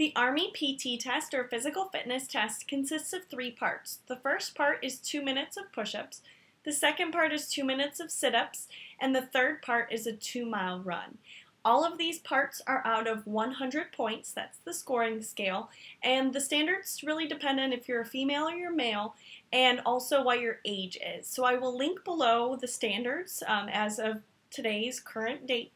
The Army PT test or physical fitness test consists of 3 parts. The first part is 2 minutes of push-ups, the second part is 2 minutes of sit-ups, and the third part is a 2-mile run. All of these parts are out of 100 points, that's the scoring scale, and the standards really depend on if you're a female or you're male, and also what your age is. So I will link below the standards as of today's current date,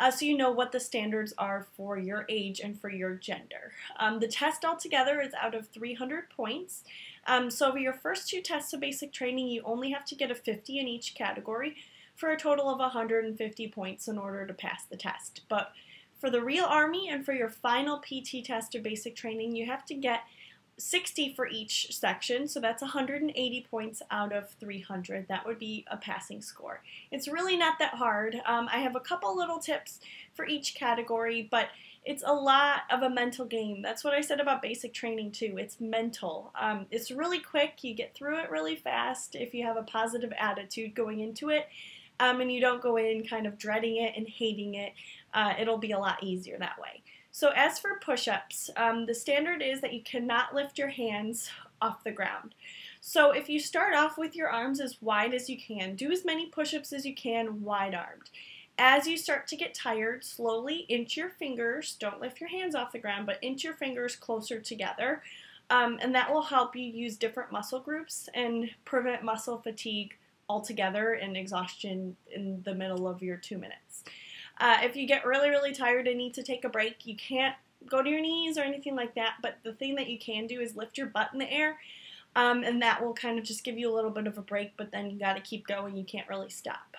so you know what the standards are for your age and for your gender. The test altogether is out of 300 points. So over your first 2 tests of basic training, you only have to get a 50 in each category for a total of 150 points in order to pass the test. But for the real Army and for your final PT test of basic training, you have to get 60 for each section, so that's 180 points out of 300. That would be a passing score. It's really not that hard. I have a couple little tips for each category, but it's a lot of a mental game. That's what I said about basic training too. It's mental. It's really quick. You get through it really fast if you have a positive attitude going into it, and you don't go in kind of dreading it and hating it. It'll be a lot easier that way. So as for push-ups, the standard is that you cannot lift your hands off the ground. So if you start off with your arms as wide as you can, do as many push-ups as you can wide-armed. As you start to get tired, slowly inch your fingers, don't lift your hands off the ground, but inch your fingers closer together, and that will help you use different muscle groups and prevent muscle fatigue altogether and exhaustion in the middle of your 2 minutes. If you get really, really tired and need to take a break, you can't go to your knees or anything like that, but the thing that you can do is lift your butt in the air, and that will kind of just give you a little bit of a break, but then you got to keep going. You can't really stop.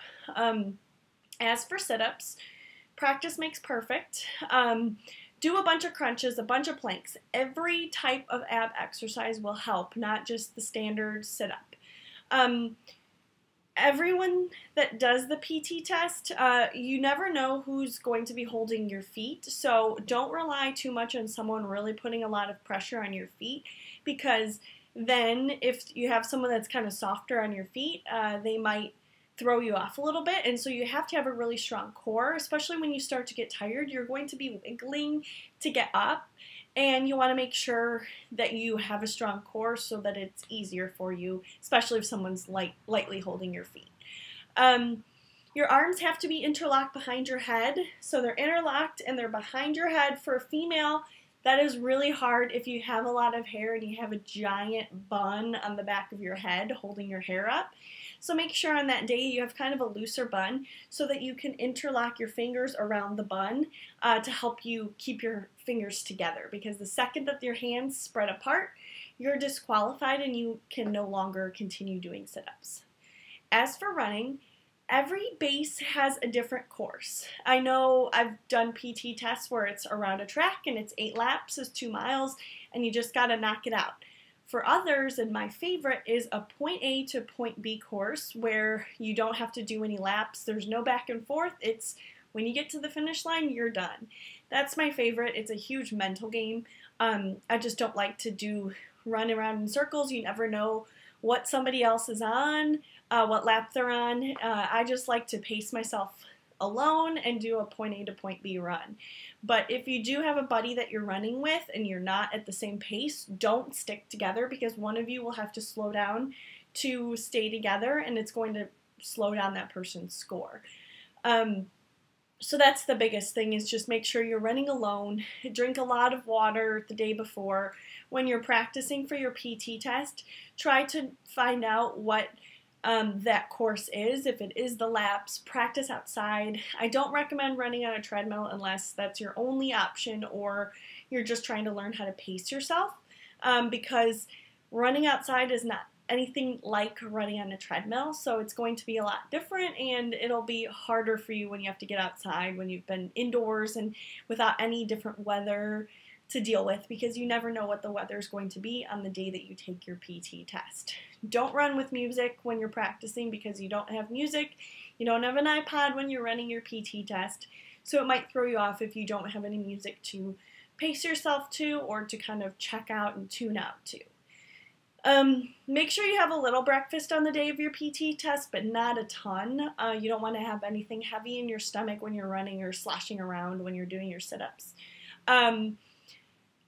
As for sit-ups, practice makes perfect. Do a bunch of crunches, a bunch of planks. Every type of ab exercise will help, not just the standard sit-up. Everyone that does the PT test, you never know who's going to be holding your feet, so don't rely too much on someone really putting a lot of pressure on your feet, because then if you have someone that's kind of softer on your feet, they might throw you off a little bit, and so you have to have a really strong core, especially when you start to get tired. You're going to be wiggling to get up, and you want to make sure that you have a strong core so that it's easier for you, especially if someone's lightly holding your feet. Your arms have to be interlocked behind your head, so they're interlocked and they're behind your head. For a female, that is really hard if you have a lot of hair and you have a giant bun on the back of your head holding your hair up. So make sure on that day you have kind of a looser bun so that you can interlock your fingers around the bun to help you keep your fingers together, because the second that your hands spread apart, you're disqualified and you can no longer continue doing sit-ups. As for running, every base has a different course. I know I've done PT tests where it's around a track and it's 8 laps is 2 miles and you just got to knock it out. For others, and my favorite, is a point A to point B course where you don't have to do any laps. There's no back and forth. It's when you get to the finish line, you're done. That's my favorite. It's a huge mental game. I just don't like to run around in circles. You never know what somebody else is on, what lap they're on. I just like to pace myself alone and do a point A to point B run. But if you do have a buddy that you're running with and you're not at the same pace, don't stick together, because one of you will have to slow down to stay together and it's going to slow down that person's score. So that's the biggest thing, is just make sure you're running alone. Drink a lot of water the day before. When you're practicing for your PT test, try to find out what that course is. If it is the laps, practice outside. I don't recommend running on a treadmill unless that's your only option or you're just trying to learn how to pace yourself, because running outside is not anything like running on a treadmill, so it's going to be a lot different and it'll be harder for you when you have to get outside, when you've been indoors and without any different weather to deal with, because you never know what the weather is going to be on the day that you take your PT test. Don't run with music when you're practicing, because you don't have music. You don't have an iPod when you're running your PT test, so it might throw you off if you don't have any music to pace yourself to or to kind of check out and tune out to. Make sure you have a little breakfast on the day of your PT test, but not a ton. You don't want to have anything heavy in your stomach when you're running or sloshing around when you're doing your sit-ups.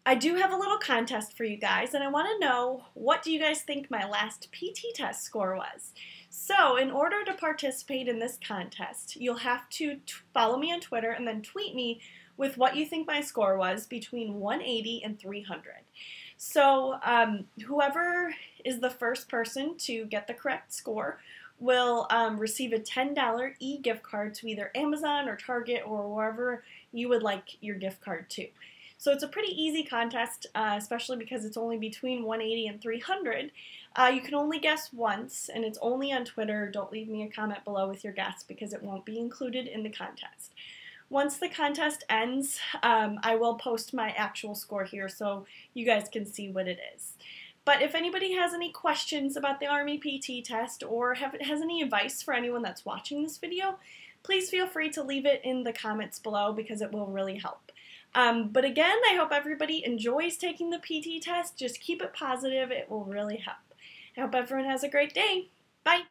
I do have a little contest for you guys, and I want to know, what do you guys think my last PT test score was? So, in order to participate in this contest, you'll have to follow me on Twitter and then tweet me with what you think my score was between 180 and 300. So, whoever is the first person to get the correct score will receive a $10 e-gift card to either Amazon or Target or wherever you would like your gift card to. So it's a pretty easy contest, especially because it's only between 180 and 300. You can only guess once, and it's only on Twitter. Don't leave me a comment below with your guess because it won't be included in the contest. Once the contest ends, I will post my actual score here so you guys can see what it is. But if anybody has any questions about the Army PT test or has any advice for anyone that's watching this video, please feel free to leave it in the comments below because it will really help. But again, I hope everybody enjoys taking the PT test. Just keep it positive. It will really help. I hope everyone has a great day. Bye.